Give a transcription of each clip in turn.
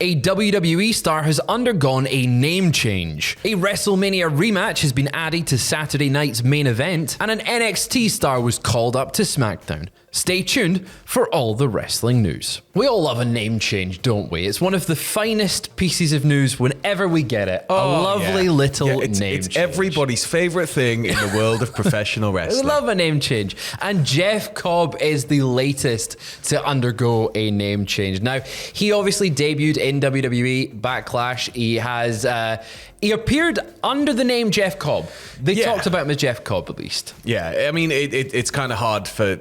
A WWE star has undergone a name change. A WrestleMania rematch has been added to Saturday night's main event, and an NXT star was called up to SmackDown. Stay tuned for all the wrestling news. We all love a name change, don't we? It's one of the finest pieces of news whenever we get it. A lovely little name change. It's everybody's favorite thing in the world of professional wrestling. I love a name change. And Jeff Cobb is the latest to undergo a name change. Now, he obviously debuted in WWE Backlash. He has... he appeared under the name Jeff Cobb. They talked about him as Jeff Cobb, at least. Yeah, I mean, it's kind of hard for...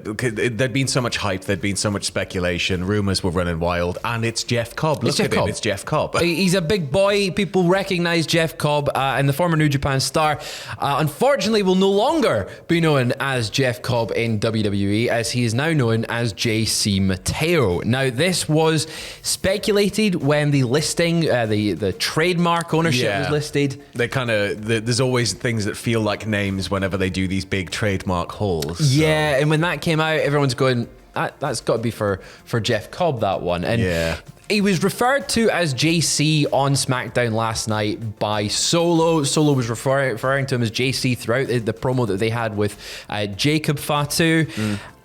There'd been so much hype, there'd been so much speculation, rumors were running wild, and it's Jeff Cobb. Look at him, it's Jeff Cobb. He's a big boy. People recognize Jeff Cobb, and the former New Japan star, unfortunately, will no longer be known as Jeff Cobb in WWE, as he is now known as JC Mateo. Now, this was speculated when the listing, the trademark ownership was listed. They kind of, there's always things that feel like names whenever they do these big trademark hauls. Yeah, and when that came out, everyone's going, that's got to be for Jeff Cobb, that one. And he was referred to as JC on SmackDown last night by Solo. Solo was referring to him as JC throughout the promo that they had with Jacob Fatu.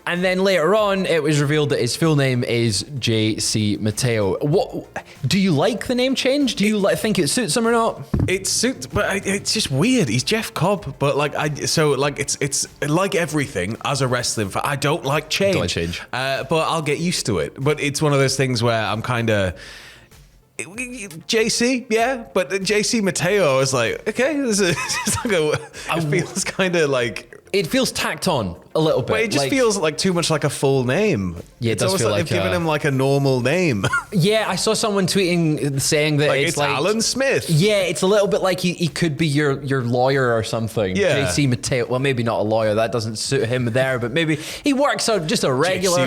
And then later on, it was revealed that his full name is JC Mateo. What do you like the name change? Do you think it suits him or not? It suits, but it's just weird. He's Jeff Cobb, but it's like everything as a wrestling fan. I don't like change. But I'll get used to it. But it's one of those things where I'm kind of. JC, but JC Mateo is like, okay, it feels kind of like. It feels tacked on a little bit. But it just feels like too much like a full name. Yeah, it does feel like they've given him like a normal name. Yeah, I saw someone tweeting saying that it's like Alan Smith. Yeah, it's a little bit like he could be your lawyer or something. Yeah. JC Mateo. Well, maybe not a lawyer. That doesn't suit him there, but maybe he works out just a regular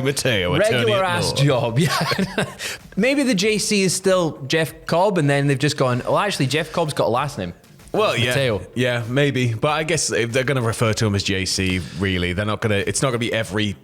ass job. Yeah. Maybe the JC is still Jeff Cobb, and then they've just gone, oh, actually, Jeff Cobb's got a last name. Well, Mateo. Yeah, maybe. But I guess if they're going to refer to him as JC, really, they're not going to, it's not going to be every,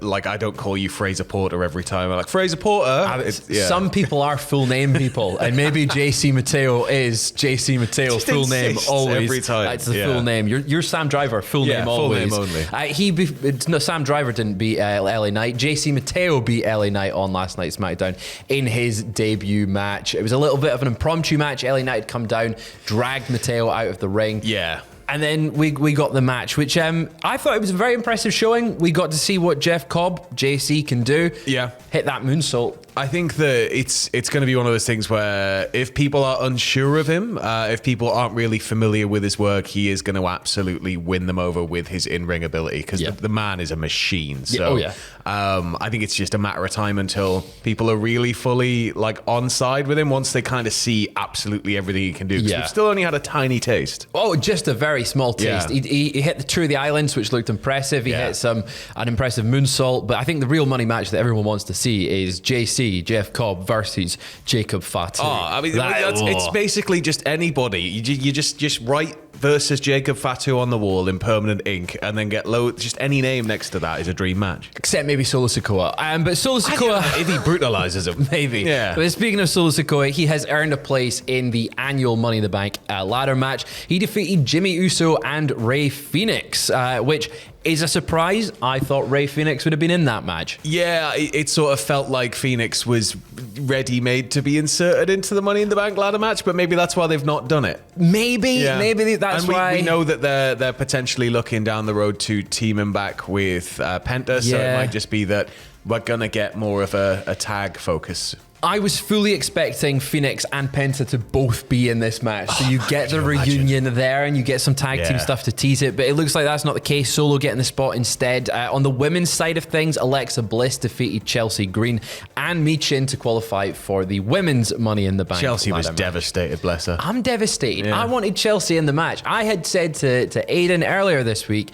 like I don't call you Fraser Porter every time. I'm like, Fraser Porter. Some people are full name people, and maybe JC Mateo is JC Mateo, full name always. Every time. That's the full name. You're Sam Driver, full name always. Full name only. Sam Driver didn't beat LA Knight. JC Mateo beat LA Knight on last night's SmackDown in his debut match. It was a little bit of an impromptu match. LA Knight had come down, dragged Mateo out of the ring. Yeah. And then we got the match, which I thought it was a very impressive showing. We got to see what Jeff Cobb, JC, can do. Yeah. Hit that moonsault. I think that it's going to be one of those things where if people are unsure of him, if people aren't really familiar with his work, he is going to absolutely win them over with his in-ring ability, because the man is a machine. So I think it's just a matter of time until people are really fully on side with him once they kind of see absolutely everything he can do. Because we've still only had a tiny taste. Oh, just a very small taste. Yeah. He hit the True of the Islands, which looked impressive. He hit an impressive moonsault. But I think the real money match that everyone wants to see is JC, Jeff Cobb versus Jacob Fatu. Oh, I mean, it's basically just anybody. You just write versus Jacob Fatu on the wall in permanent ink, and then get just any name next to that is a dream match. Except maybe Solo Sikoa. But Solo Sikoa, if he brutalizes him, maybe. Yeah. But speaking of Solo Sikoa, he has earned a place in the annual Money in the Bank ladder match. He defeated Jimmy Uso and Rey Fenix, which is a surprise. I thought Rey Fenix would have been in that match. Yeah, it sort of felt like Phoenix was ready-made to be inserted into the Money in the Bank ladder match, but maybe that's why they've not done it. Maybe that's why. We know that they're potentially looking down the road to team him back with Penta, so it might just be that we're going to get more of a tag focus. I was fully expecting Phoenix and Penta to both be in this match. So you get the reunion there and you get some tag team stuff to tease it. But it looks like that's not the case. Solo getting the spot instead. On the women's side of things, Alexa Bliss defeated Chelsea Green and Michin to qualify for the women's Money in the Bank. Chelsea was devastated, bless her. I'm devastated. Yeah. I wanted Chelsea in the match. I had said to Aiden earlier this week,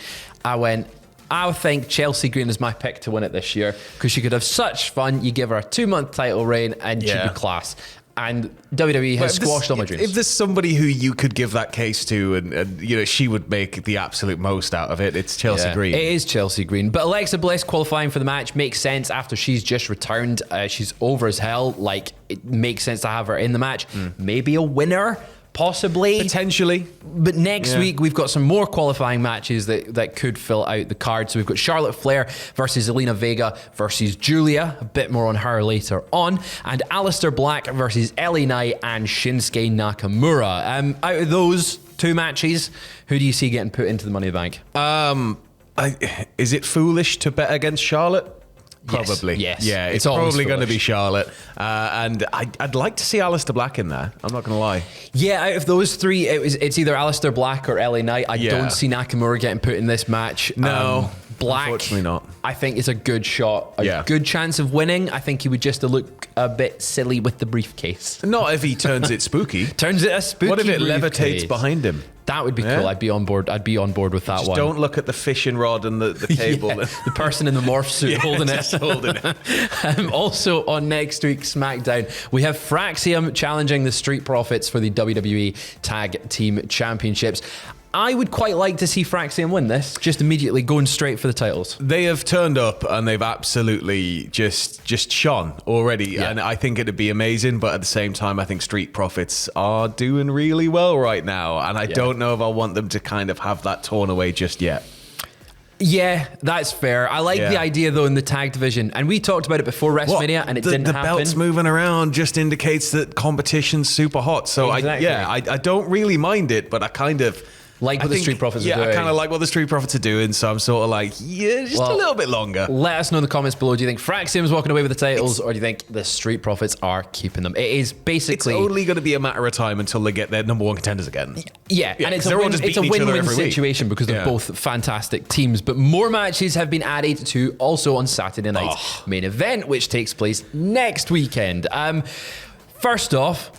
I think Chelsea Green is my pick to win it this year because she could have such fun. You give her a 2-month title reign and she'd be class. and WWE has squashed all my dreams. If there's somebody who you could give that case to, and you know, she would make the absolute most out of it, it's Chelsea Green. It is Chelsea Green. But Alexa Bliss qualifying for the match makes sense after she's just returned. She's over as hell. Like, it makes sense to have her in the match. Maybe a winner. Possibly. Potentially. But next week, we've got some more qualifying matches that could fill out the card. So we've got Charlotte Flair versus Zelina Vega versus Julia. A bit more on her later on. And Aleister Black versus LA Knight and Shinsuke Nakamura. Out of those two matches, who do you see getting put into the Money in the Bank? Is it foolish to bet against Charlotte? Probably. Yes. Yeah, it's probably going to be Charlotte. And I'd like to see Aleister Black in there. I'm not going to lie. Yeah, out of those three, it's either Aleister Black or LA Knight. I don't see Nakamura getting put in this match. No. Black, unfortunately not. I think it's a good shot. A good chance of winning. I think he would just look a bit silly with the briefcase. Not if he turns it spooky. Turns it a spooky. What if it briefcase? levitates behind him? That would be cool. I'd be on board. I'd be on board with that just one. Don't look at the fishing rod and the table. The person in the morph suit holding it. Also on next week's SmackDown, we have Fraxium challenging the Street Profits for the WWE Tag Team Championships. I would quite like to see Fraxium win this, just immediately going straight for the titles. They have turned up and they've absolutely just shone already. And I think it'd be amazing. But at the same time, I think Street Profits are doing really well right now. And I don't know if I want them to kind of have that torn away just yet. Yeah, that's fair. I like the idea, though, in the tag division. And we talked about it before WrestleMania, and it didn't happen. The belts moving around just indicates that competition's super hot. So, I don't really mind it, but I kind of... Like what the Street Profits are doing. Yeah, I kind of like what the Street Profits are doing, so I'm sort of like, just a little bit longer. Let us know in the comments below. Do you think Fraxium's walking away with the titles, or do you think the Street Profits are keeping them? It is basically... It's only going to be a matter of time until they get their number one contenders again. Yeah, and it's a win-win situation because they're both fantastic teams. But more matches have been added to also on Saturday night's main event, which takes place next weekend. First off,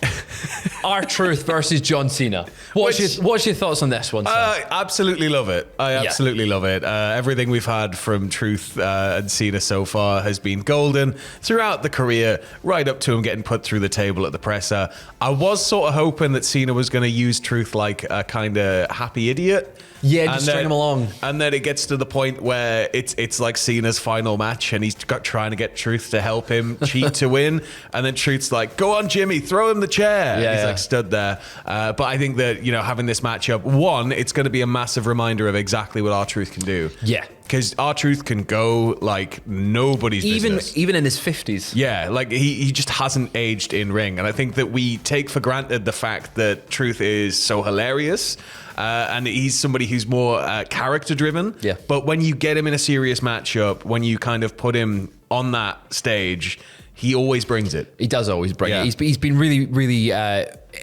R-Truth versus John Cena. What's your thoughts on this one, sir? Absolutely love it. I absolutely love it. Everything we've had from Truth and Cena so far has been golden throughout the career, right up to him getting put through the table at the presser. I was sort of hoping that Cena was going to use Truth like a kind of happy idiot. Yeah, just string him along. And then it gets to the point where it's like Cena's final match and he's trying to get Truth to help him cheat to win. And then Truth's like, go on, Jimmy, throw him the chair. Yeah, he's like stood there. But I think that, having this matchup, one, it's going to be a massive reminder of exactly what R-Truth can do. Yeah. Because R-Truth can go like nobody's business. Even in his 50s. Yeah, like he just hasn't aged in ring. And I think that we take for granted the fact that Truth is so hilarious. And he's somebody who's more character driven. Yeah. But when you get him in a serious matchup, when you kind of put him on that stage, he always brings it. He does always bring it. He's been really, really...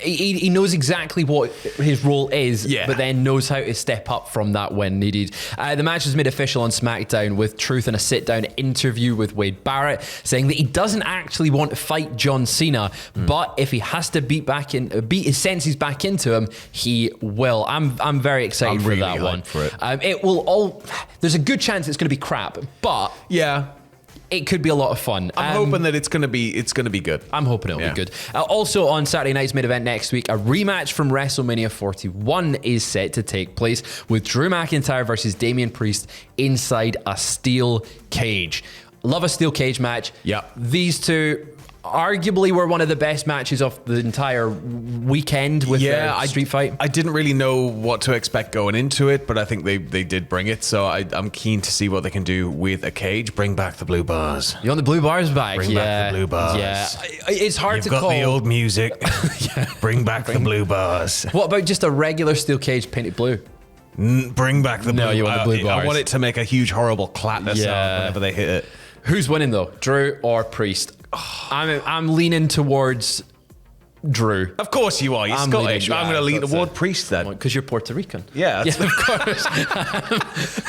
He knows exactly what his role is, but then knows how to step up from that when needed. The match was made official on SmackDown with Truth in a sit-down interview with Wade Barrett, saying that he doesn't actually want to fight John Cena, but if he has to beat his senses back into him, he will. I'm very excited for that one. It will there's a good chance it's going to be crap, but it could be a lot of fun. I'm hoping that it's going to be good. I'm hoping it'll be good. Also on Saturday night's main event next week, a rematch from WrestleMania 41 is set to take place with Drew McIntyre versus Damian Priest inside a steel cage. Love a steel cage match. Yeah. These two arguably were one of the best matches of the entire weekend with the street fight. I didn't really know what to expect going into it, but I think they did bring it. So I'm keen to see what they can do with a cage. Bring back the blue bars. You want the blue bars back? Bring back the blue bars. Yeah. It's hard to call. You've got the old music. Bring back the blue bars. What about just a regular steel cage painted blue? Bring back the blue bars. No, you want the blue bars. I want it to make a huge, horrible clatter sound whenever they hit it. Who's winning though? Drew or Priest? I'm leaning towards Drew. Of course you are. You're Scottish. I'm going to lean toward Priest then. Because you're Puerto Rican. Yeah, of course.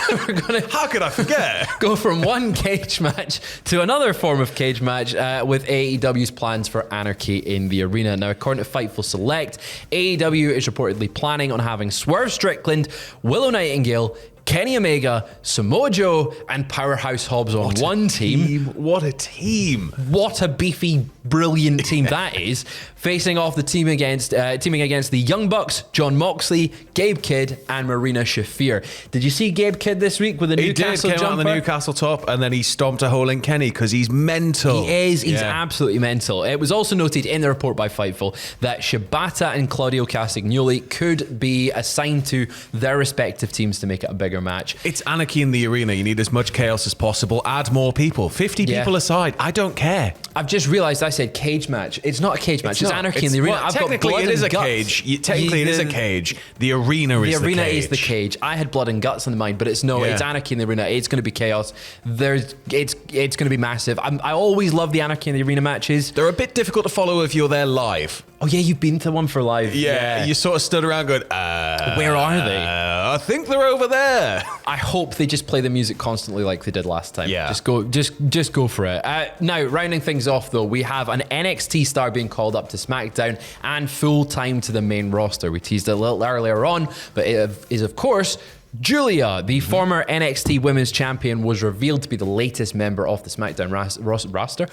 We're going to... How could I forget? Go from one cage match to another form of cage match with AEW's plans for Anarchy in the arena. Now, according to Fightful Select, AEW is reportedly planning on having Swerve Strickland, Willow Nightingale, Kenny Omega, Samoa Joe, and Powerhouse Hobbs on one team. What a team. What a beefy, brilliant team that is. Facing off the teaming against the Young Bucks, Jon Moxley, Gabe Kidd, and Marina Shafir. Did you see Gabe Kidd this week with the Newcastle jumper? Came out on the Newcastle top, and then he stomped a hole in Kenny because he's mental. He is. He's absolutely mental. It was also noted in the report by Fightful that Shibata and Claudio Castagnoli could be assigned to their respective teams to make it a bigger match. It's Anarchy in the arena. You need as much chaos as possible. Add more people. 50 people aside. I don't care. I've just realized I said cage match. It's not a cage match. It's Anarchy in the arena. Well, technically, it is a cage. Technically, it is a cage. The arena is the cage. The arena is the cage. I had blood and guts in the mind, but it's Anarchy in the arena. It's going to be chaos. It's going to be massive. I always love the Anarchy in the arena matches. They're a bit difficult to follow if you're there live. Oh yeah, you've been to one for live. Yeah. You sort of stood around going, where are they? I think they're over there. I hope they just play the music constantly like they did last time. Yeah. Just go for it. Now, rounding things off though, we have an NXT star being called up to SmackDown and full time to the main roster. We teased it a little earlier on, but it is of course Julia, the former NXT Women's Champion, was revealed to be the latest member of the SmackDown roster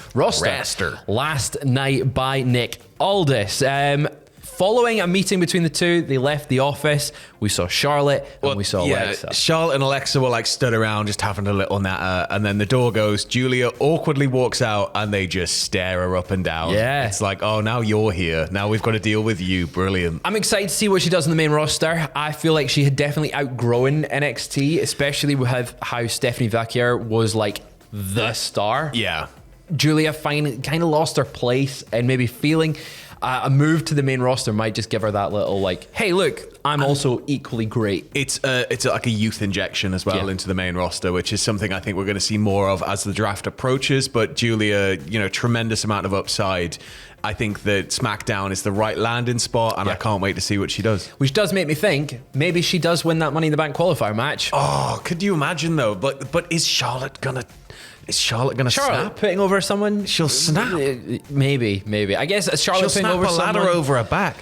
last night by Nick Aldis. Following a meeting between the two, they left the office. We saw Charlotte and we saw Alexa. Charlotte and Alexa were like stood around just having a little natter, and then the door goes. Julia awkwardly walks out and they just stare her up and down. Yeah. It's like, oh, now you're here. Now we've got to deal with you. Brilliant. I'm excited to see what she does in the main roster. I feel like she had definitely outgrown NXT, especially with how Stephanie Vaquer was like the star. Yeah. Julia kind of lost her place and maybe feeling a move to the main roster might just give her that little like, hey, look, I'm also equally great. It's like a youth injection as well into the main roster, which is something I think we're going to see more of as the draft approaches. But Julia, tremendous amount of upside. I think that SmackDown is the right landing spot, and I can't wait to see what she does. Which does make me think maybe she does win that Money in the Bank qualifier match. Oh, could you imagine though? But is Charlotte gonna snap? Putting over someone? She'll snap. Maybe. I guess Charlotte She'll putting snap over a ladder someone over her back.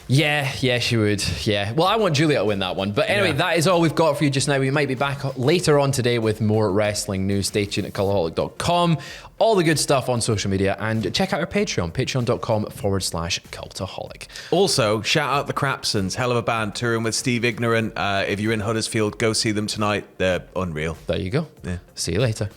Yeah, she would. Yeah. Well, I want Julia to win that one. But anyway, that is all we've got for you just now. We might be back later on today with more wrestling news. Stay tuned at Cultaholic.com. All the good stuff on social media. And check out our Patreon, patreon.com/Cultaholic. Also, shout out the Crapsons. Hell of a band touring with Steve Ignorant. If you're in Huddersfield, go see them tonight. They're unreal. There you go. Yeah. See you later.